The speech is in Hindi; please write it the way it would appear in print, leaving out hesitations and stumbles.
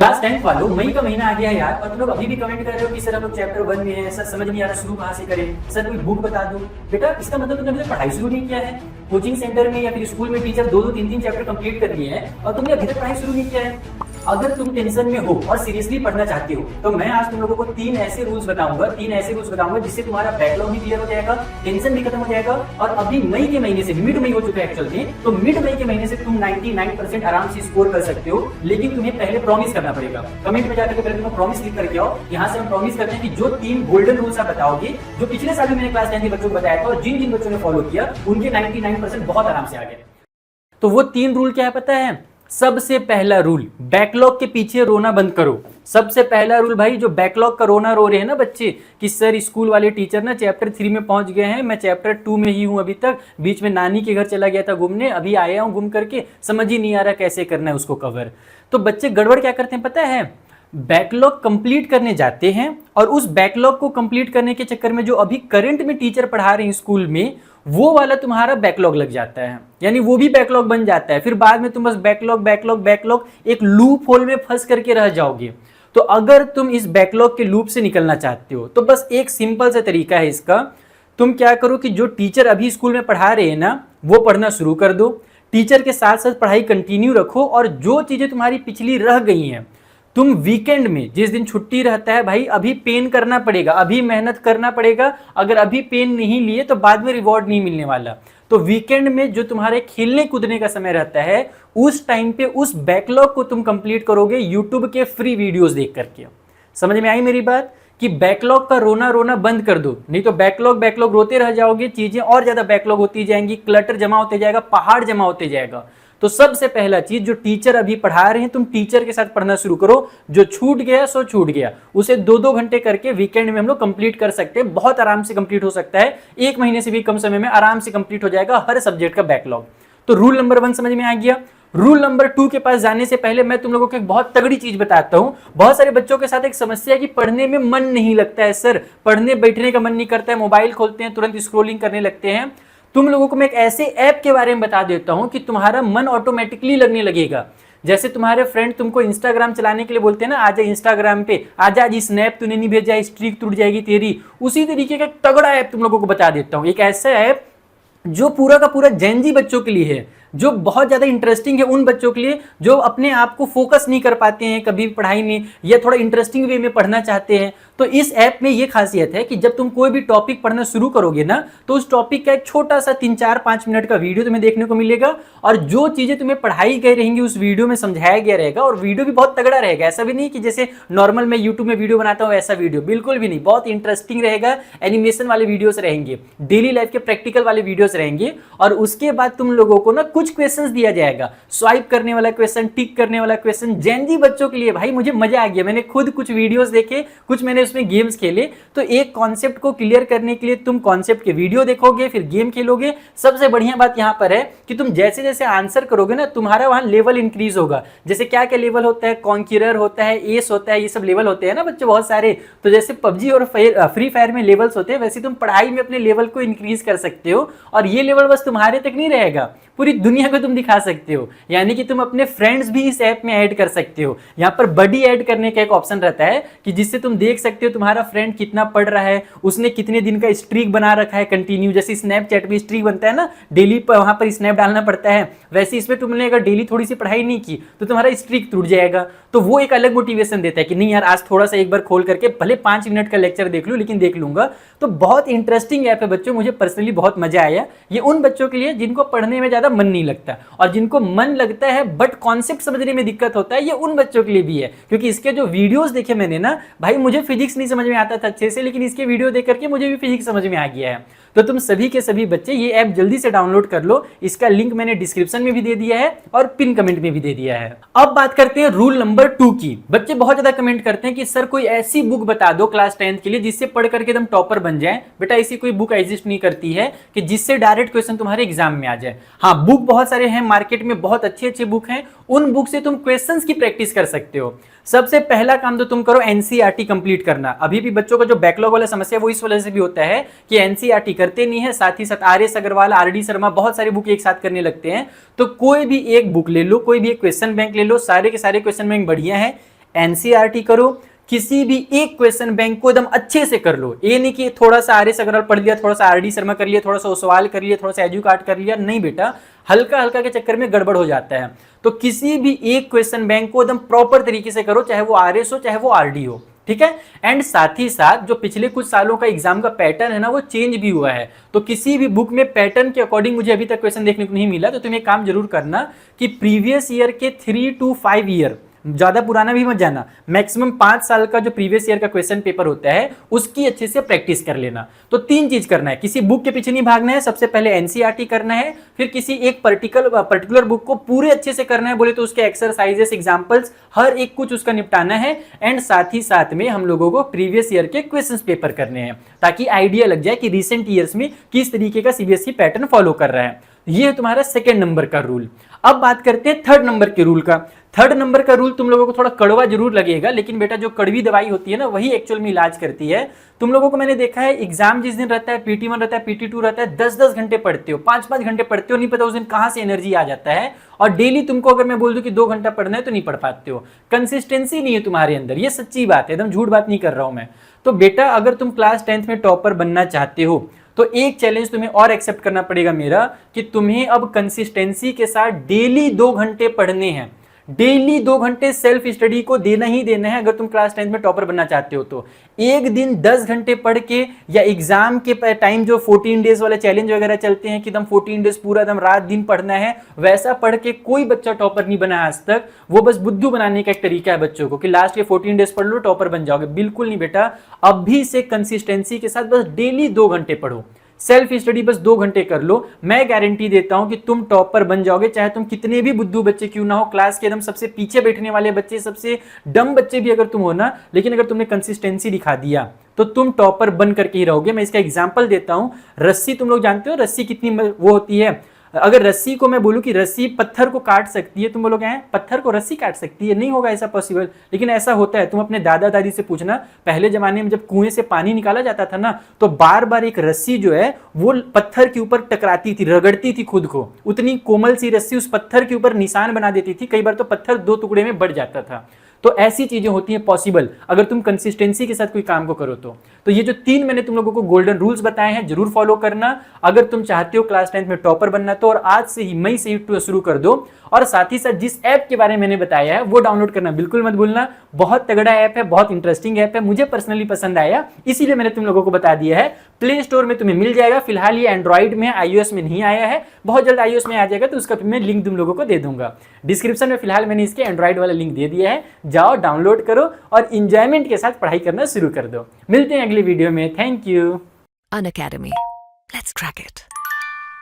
क्लास 10 वालों, मई का महीना आ गया है यार, और तुम लोग अभी भी कमेंट कर रहे हो कि सर हम लोग चैप्टर 1 में है, सर समझ नहीं आ रहा शुरू कहाँ से करें, सर कोई बुक बता दो। बेटा इसका मतलब तुमने अभी तक पढ़ाई शुरू नहीं किया है। कोचिंग सेंटर में या फिर स्कूल में टीचर 2-2, 3-3 चैप्टर कंप्लीट कर लिए हैं और तुमने अभी तक पढ़ाई शुरू नहीं किया है। अगर तुम टेंशन में हो और सीरियसली पढ़ना चाहते हो तो मैं आज तुम लोगों को 3 ऐसे रूल्स बताऊंगा जिससे तुम्हारा बैकलॉग भी क्लियर हो जाएगा, टेंशन भी खत्म हो जाएगा। और अभी मई के महीने से, मिड मई हो चुका है एक्चुअल में, तो मिड मई के महीने से तुम 99% आराम से स्कोर कर सकते हो। लेकिन तुम्हें पहले प्रॉमिस करना पड़ेगा। कमेंट में जाकर पहले तुम्हें प्रॉमिस लिख करके आओ। यहाँ से हम प्रॉमिस करते हैं कि जो 3 गोल्डन रूल्स आप बताओगे, जो पिछले साल भी मैंने क्लास 10 के बच्चों को बताया था और जिन जिन बच्चों ने फॉलो किया उनके 99% बहुत आराम से आ गए। तो वो 3 रूल क्या है पता है? सबसे पहला रूल, बैकलॉग के पीछे रोना बंद करो। सबसे पहला रूल भाई, जो बैकलॉग का रोना रो रहे हैं ना बच्चे कि सर स्कूल वाले टीचर ना चैप्टर 3 में पहुंच गए हैं, मैं चैप्टर 2 में ही हूं अभी तक, बीच में नानी के घर चला गया था घूमने, अभी आया हूं घूम करके, समझ ही नहीं आ रहा कैसे करना है उसको कवर। तो बच्चे गड़बड़ क्या करते हैं पता है? बैकलॉग कंप्लीट करने जाते हैं और उस बैकलॉग को कंप्लीट करने के चक्कर में जो अभी करंट में टीचर पढ़ा रहे हैं स्कूल में, वो वाला तुम्हारा बैकलॉग लग जाता है, यानी वो भी बैकलॉग बन जाता है। फिर बाद में तुम बस बैकलॉग एक लूप होल में फंस करके रह जाओगे। तो अगर तुम इस बैकलॉग के लूप से निकलना चाहते हो तो बस एक सिंपल सा तरीका है इसका। तुम क्या करो कि जो टीचर अभी स्कूल में पढ़ा रहे हैं ना, वो पढ़ना शुरू कर दो, टीचर के साथ साथ पढ़ाई कंटिन्यू रखो, और जो चीजें तुम्हारी पिछली रह गई हैं तुम वीकेंड में, जिस दिन छुट्टी रहता है भाई, अभी पेन करना पड़ेगा, अभी मेहनत करना पड़ेगा। अगर अभी पेन नहीं लिए तो बाद में रिवॉर्ड नहीं मिलने वाला। तो वीकेंड में जो तुम्हारे खेलने कूदने का समय रहता है, उस टाइम पे उस बैकलॉग को तुम कंप्लीट करोगे यूट्यूब के फ्री वीडियोस देख करके। समझ में आई मेरी बात? कि बैकलॉग का रोना बंद कर दो, नहीं तो बैकलॉग रोते रह जाओगे, चीजें और ज्यादा बैकलॉग होती जाएंगी, क्लटर जमा होते जाएगा, पहाड़ जमा होते जाएगा। तो सबसे पहला चीज, जो टीचर अभी पढ़ा रहे हैं तुम टीचर के साथ पढ़ना शुरू करो। जो छूट गया सो छूट गया, उसे 2-2 घंटे करके वीकेंड में हम लोग कंप्लीट कर सकते हैं। बहुत आराम से कंप्लीट हो सकता है, 1 महीने से भी कम समय में आराम से कंप्लीट हो जाएगा हर सब्जेक्ट का बैकलॉग। तो रूल नंबर 1 समझ में आ गया। रूल नंबर 2 के पास जाने से पहले मैं तुम लोगों को एक बहुत तगड़ी चीज बताता हूं। बहुत सारे बच्चों के साथ एक समस्या है कि पढ़ने में मन नहीं लगता है, सर पढ़ने बैठने का मन नहीं करता है, मोबाइल खोलते हैं तुरंत स्क्रोलिंग करने लगते हैं। तुम लोगों को मैं एक ऐसे ऐप के बारे में बता देता हूं कि तुम्हारा मन ऑटोमेटिकली लगने लगेगा। जैसे तुम्हारे फ्रेंड तुमको इंस्टाग्राम चलाने के लिए बोलते हैं ना, आजा इंस्टाग्राम पे, आजा आज स्नैप तूने नहीं भेजा स्ट्रीक टूट जाएगी तेरी, उसी तरीके का तगड़ा ऐप तुम लोगों को बता देता हूं। एक ऐसा ऐप जो पूरा का पूरा जेनजी बच्चों के लिए है, जो बहुत ज्यादा इंटरेस्टिंग है उन बच्चों के लिए जो अपने आप को फोकस नहीं कर पाते हैं कभी पढ़ाई में, या थोड़ा इंटरेस्टिंग वे में पढ़ना चाहते हैं। तो इस ऐप में ये खासियत है कि जब तुम कोई भी टॉपिक पढ़ना शुरू करोगे ना, तो उस टॉपिक का एक छोटा सा 3-4-5 मिनट का वीडियो तुम्हें देखने को मिलेगा, और जो चीजें तुम्हें पढ़ाई गई रहेंगी उस वीडियो में समझाया गया रहेगा, और वीडियो भी बहुत तगड़ा रहेगा। ऐसा भी नहीं कि जैसे नॉर्मल मैं यूट्यूब में वीडियो बनाता हूँ ऐसा वीडियो, बिल्कुल भी नहीं, बहुत इंटरेस्टिंग रहेगा। एनिमेशन वाले वीडियोस रहेंगे, डेली लाइफ के प्रैक्टिकल वाले वीडियोस रहेंगे, और उसके बाद तुम लोगों को ना कुछ क्वेश्चन दिया जाएगा, स्वाइप करने वाला क्वेश्चन, टिक करने वाला क्वेश्चन, जेनजी बच्चों के लिए। भाई मुझे मजा आ गया, मैंने खुद कुछ वीडियोस देखे, कुछ मैंने उसमें गेम्स खेले। तो एक कॉन्सेप्ट को क्लियर करने के लिए तुम कॉन्सेप्ट के वीडियो देखोगे, फिर गेम खेलोगे। सबसे बढ़िया बात यहां पर है कि तुम जैसे जैसे आंसर करोगे ना, तुम्हारा वहां लेवल इंक्रीज होगा। जैसे क्या क्या लेवल होता है, कॉन्क्यूरर होता है, एस होता है, ये सब लेवल होते हैं ना बच्चे बहुत सारे। तो जैसे पबजी और फ्री फायर में लेवल्स होते हैं, वैसे तुम पढ़ाई में अपने लेवल को इंक्रीज कर सकते हो। और ये लेवल बस तुम्हारे तक नहीं रहेगा, पूरी दुनिया को तुम दिखा सकते हो। यानी कि तुम अपने फ्रेंड्स भी इस ऐप में ऐड कर सकते हो। यहाँ पर बडी ऐड करने का एक ऑप्शन रहता है कि जिससे तुम देख सकते हो तुम्हारा फ्रेंड कितना पढ़ रहा है, उसने कितने दिन का स्ट्रीक बना रखा है कंटिन्यू। जैसे स्नैपचैट में स्ट्रीक बनता है ना, डेली वहां पर स्नैप डालना पड़ता है, वैसे इसमें तुमने अगर डेली थोड़ी सी पढ़ाई नहीं की तो तुम्हारा स्ट्रीक टूट जाएगा। तो वो एक अलग मोटिवेशन देता है कि नहीं यार, आज थोड़ा सा एक बार खोल करके भले 5 मिनट का लेक्चर देख लूं, लेकिन देख लूंगा। तो बहुत इंटरेस्टिंग ऐप है बच्चों, मुझे पर्सनली बहुत मजा आया। ये उन बच्चों के लिए जिनको पढ़ने में ज्यादा मन नहीं लगता, और जिनको मन लगता है बट कॉन्सेप्ट समझने में दिक्कत होता है, ये उन बच्चों के लिए भी है। क्योंकि इसके जो वीडियोस देखे मैंने ना भाई, मुझे फिजिक्स नहीं समझ में आता था अच्छे से, लेकिन इसके वीडियो देख करके मुझे भी फिजिक्स समझ में आ गया है। तो तुम सभी के सभी बच्चे ये ऐप जल्दी से डाउनलोड कर लो। इसका लिंक मैंने डिस्क्रिप्शन में भी दे दिया है और पिन कमेंट में भी दे दिया है। अब बात करते हैं रूल नंबर 2 की। बच्चे बहुत ज्यादा कमेंट करते हैं कि सर कोई ऐसी बुक बता दो क्लास 10 के लिए जिससे पढ़ करके एकदम टॉपर बन जाए। बेटा ऐसी कोई बुक एग्जिस्ट नहीं करती है कि जिससे डायरेक्ट क्वेश्चन तुम्हारे एग्जाम में आ जाए। हाँ, बुक बहुत सारे हैं मार्केट में, बहुत अच्छे अच्छे बुक हैं, उन बुक से तुम क्वेश्चंस की प्रैक्टिस कर सकते हो। सबसे पहला काम तो तुम करो एनसीईआरटी कंप्लीट करना। अभी भी बच्चों का जो बैकलॉग वाला समस्या वो इस वजह से भी होता है कि एनसीईआरटी करते नहीं है, साथ ही साथ आर.एस. अग्रवाल, आर.डी. शर्मा, बहुत सारी बुक एक साथ करने लगते हैं। तो कोई भी एक बुक ले लो, कोई भी एक क्वेश्चन बैंक ले लो, सारे के सारे क्वेश्चन बैंक बढ़िया है। एनसीईआरटी करो, किसी भी एक क्वेश्चन बैंक को एकदम अच्छे से कर लो। ये नहीं कि थोड़ा सा आर्य अग्रवाल पढ़ लिया, थोड़ा सा आरडी शर्मा कर लिया, थोड़ा सा ओसवाल कर लिया, थोड़ा सा एजुकार्ट कर लिया, नहीं बेटा, हल्का हल्का के चक्कर में गड़बड़ हो जाता है। तो किसी भी एक क्वेश्चन बैंक को एकदम प्रॉपर तरीके से करो, चाहे वो आरएस हो चाहे वो आरडी हो, ठीक है। एंड साथ ही साथ जो पिछले कुछ सालों का एग्जाम का पैटर्न है ना, वो चेंज भी हुआ है। तो किसी भी बुक में पैटर्न के अकॉर्डिंग मुझे अभी तक क्वेश्चन देखने को नहीं मिला, तो तुम एक काम जरूर करना कि प्रीवियस ईयर के 3 to 5 ईयर, ज्यादा पुराना भी मत जाना, मैक्सिमम 5 साल का जो प्रीवियस ईयर का क्वेश्चन पेपर होता है उसकी अच्छे से प्रैक्टिस कर लेना। तो 3 चीज करना है, किसी बुक के पीछे नहीं भागना है, सबसे पहले एनसीईआरटी करना है, फिर किसी एक पर्टिकुलर बुक को पूरे अच्छे से करना है, बोले तो उसके एक्सरसाइजेस, एग्जांपल्स, हर एक कुछ उसका निपटाना है। एंड साथ ही साथ में हम लोगों को प्रीवियस ईयर के क्वेश्चन पेपर करने हैं, ताकि आइडिया लग जाए कि रिसेंट ईयर्स में किस तरीके का सीबीएसई पैटर्न फॉलो कर रहा है। ये है तुम्हारा सेकेंड नंबर का रूल। अब बात करते हैं थर्ड नंबर के रूल का। थर्ड नंबर का रूल तुम लोगों को थोड़ा कड़वा जरूर लगेगा, लेकिन बेटा जो कड़वी दवाई होती है ना, वही एक्चुअल में इलाज करती है। तुम लोगों को मैंने देखा है, एग्जाम जिस दिन रहता है, PT1 रहता है, PT2 रहता है, 10-10 घंटे पढ़ते हो, 5-5 घंटे पढ़ते हो, नहीं पता उस दिन कहां से एनर्जी आ जाता है। और डेली तुमको अगर मैं बोल दूं कि 2 घंटा पढ़ना है तो नहीं पढ़ पाते हो, कंसिस्टेंसी नहीं है तुम्हारे अंदर। ये सच्ची बात है, एकदम झूठ बात नहीं कर रहा हूं मैं। तो बेटा अगर तुम क्लास 10th में टॉपर बनना चाहते हो तो एक चैलेंज तुम्हें और एक्सेप्ट करना पड़ेगा मेरा, कि तुम्हें अब कंसिस्टेंसी के साथ डेली 2 घंटे पढ़ने हैं। डेली 2 घंटे सेल्फ स्टडी को देना ही देना है अगर तुम क्लास 10th में टॉपर बनना चाहते हो। तो एक दिन 10 घंटे पढ़ के, या एग्जाम के टाइम जो 14 डेज वाले चैलेंज वगैरह चलते हैं कि एकदम 14 डेज पूरा एकदम रात दिन पढ़ना है, वैसा पढ़ के कोई बच्चा टॉपर नहीं बना आज तक। वो बस बुद्धू बनाने का एक तरीका है बच्चों को, कि लास्ट के 14 डेज पढ़ लो टॉपर बन जाओगे। बिल्कुल नहीं बेटा, अभी से कंसिस्टेंसी के साथ बस डेली 2 घंटे पढ़ो, सेल्फ स्टडी बस 2 घंटे कर लो। मैं गारंटी देता हूं कि तुम टॉपर बन जाओगे, चाहे तुम कितने भी बुद्धू बच्चे क्यों ना हो, क्लास के एकदम सबसे पीछे बैठने वाले बच्चे, सबसे डम बच्चे भी अगर तुम हो ना, लेकिन अगर तुमने कंसिस्टेंसी दिखा दिया तो तुम टॉपर बन करके ही रहोगे। मैं इसका एग्जांपल देता हूं। रस्सी, तुम लोग जानते हो रस्सी कितनी वो होती है। अगर रस्सी को मैं बोलूं कि रस्सी पत्थर को काट सकती है, तुम बोलोगे हैं पत्थर को रस्सी काट सकती है? नहीं होगा ऐसा पॉसिबल, लेकिन ऐसा होता है। तुम अपने दादा दादी से पूछना, पहले जमाने में जब कुएं से पानी निकाला जाता था ना, तो बार बार एक रस्सी जो है वो पत्थर के ऊपर टकराती थी, रगड़ती थी खुद को। उतनी कोमल सी रस्सी उस पत्थर के ऊपर निशान बना देती थी, कई बार तो पत्थर 2 टुकड़े में बढ़ जाता था। तो ऐसी चीजें होती हैं पॉसिबल अगर तुम कंसिस्टेंसी के साथ कोई काम को करो तो ये जो 3 मैंने तुम लोगों को गोल्डन रूल्स बताए हैं, जरूर फॉलो करना अगर तुम चाहते हो क्लास 10th में टॉपर बनना तो। और आज से ही, मई से ही शुरू कर दो। और साथ ही साथ जिस ऐप के बारे में मैंने बताया है वो डाउनलोड करना बिल्कुल मत भूलना। बहुत तगड़ा ऐप है, बहुत इंटरेस्टिंग ऐप है, मुझे पर्सनली पसंद आया, इसीलिए मैंने तुम लोगों को बता दिया है। प्ले स्टोर में तुम्हें मिल जाएगा। फिलहाल ये एंड्रॉइड में, iOS में नहीं आया है, बहुत जल्द iOS में आ जाएगा, तो उसका मैं लिंक तुम लोगों को दे दूंगा डिस्क्रिप्शन में। फिलहाल मैंने इसके एंड्रॉइड वाला लिंक दे दिया है, जाओ डाउनलोड करो और इंजॉयमेंट के साथ पढ़ाई करना शुरू कर दो। मिलते हैं अगली वीडियो में। Thank you. Unacademy. Let's crack it.